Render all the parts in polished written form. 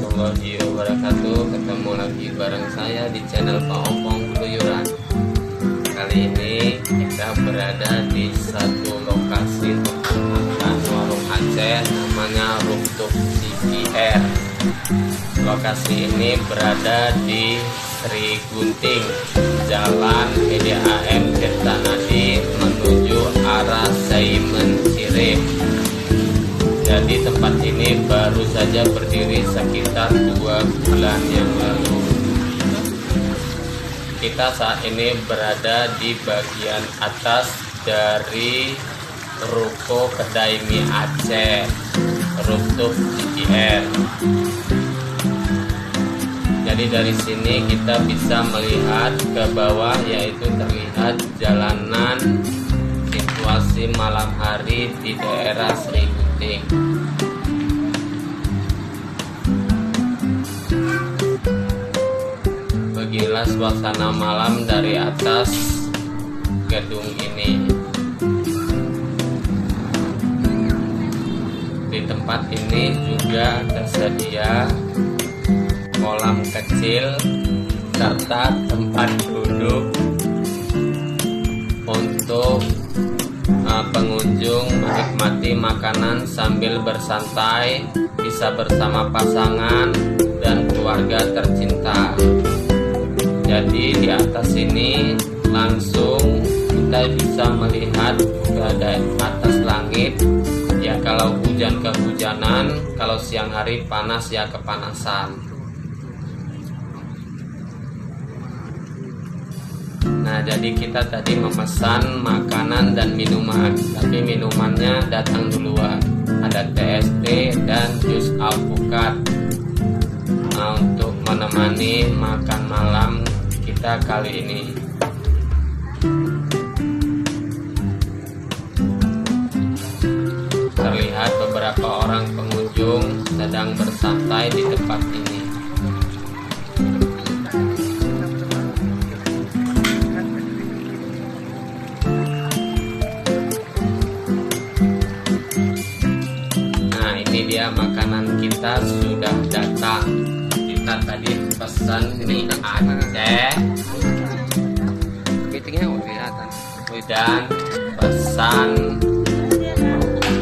warahmatullahi wabarakatuh. Ketemu lagi bareng saya di channel Pak Ompong Keluyuran. Kali ini kita berada di satu lokasi tempat makan warung Aceh, namanya Rooftop CPR. Lokasi ini berada di Sri Gunting, Jalan PDAM Tirtanadi menuju arah Saiman Sirih. Jadi tempat ini baru saja berdiri sekitar 2 bulan yang lalu. Kita saat ini berada di bagian atas dari ruko kedai mie Aceh Rooftop CPR. Jadi dari sini kita bisa melihat ke bawah, yaitu terlihat jalanan situasi malam hari di daerah Sri Gunting. Beginilah suasana malam dari atas gedung ini. Di tempat ini juga tersedia kolam kecil serta tempat duduk untuk pengunjung menikmati makanan sambil bersantai, bisa bersama pasangan dan keluarga tercinta. Jadi di atas ini langsung kita bisa melihat ke atas langit. Ya kalau hujan kehujanan, kalau siang hari panas ya kepanasan. Nah, jadi kita tadi memesan makanan dan minuman, tapi minumannya datang duluan. Ada TST dan jus alpukat. Nah, untuk menemani makan malam kita kali ini. Terlihat beberapa orang pengunjung sedang bersantai di tempat ini. Ini dia makanan kita sudah datang. Kita tadi pesan mie Aceh, dan pesan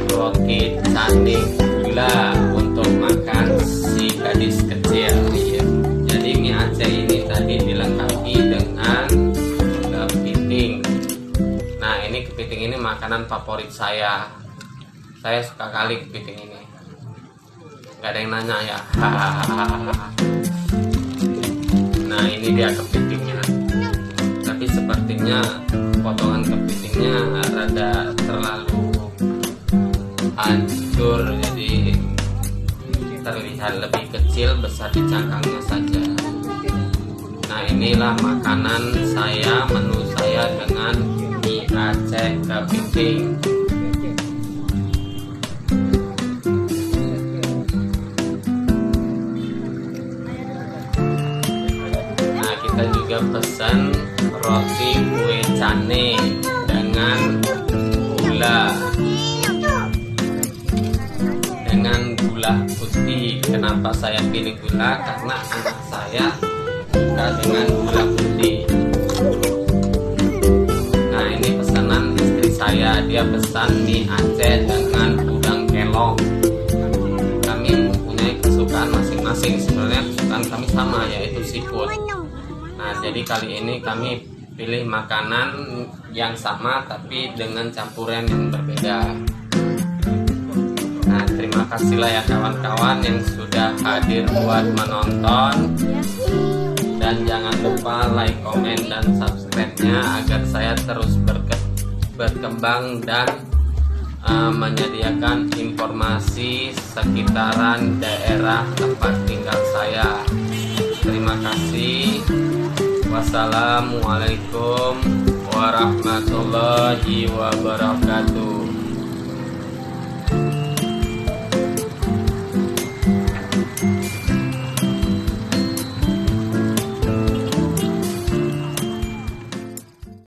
roti candik gula untuk makan si gadis kecil. Jadi mie Aceh ini tadi dilengkapi dengan kepiting. Nah, ini kepiting ini makanan favorit saya. Saya suka kali kepiting ini. Gak ada yang nanya ya. Nah, ini dia kepitingnya. Tapi sepertinya potongan kepitingnya rada terlalu hancur, jadi terlihat lebih kecil, besar di cangkangnya saja. Nah, inilah makanan saya, menu saya dengan mie Aceh kepiting. Kita juga pesan roti kue cane dengan gula putih. Kenapa saya pilih gula? Karena anak saya suka dengan gula putih. Nah, ini pesanan istri saya, dia pesan mie Aceh dengan udang kelong. Kami mempunyai kesukaan masing-masing. Sebenarnya kesukaan kami sama, yaitu seafood. Nah, jadi kali ini kami pilih makanan yang sama tapi dengan campuran yang berbeda. Nah, terima kasihlah ya kawan-kawan yang sudah hadir buat menonton. Dan jangan lupa like, komen, dan subscribe-nya agar saya terus berkembang dan menyediakan informasi sekitaran daerah tempat tinggal saya. Terima kasih. Wassalamualaikum warahmatullahi wabarakatuh.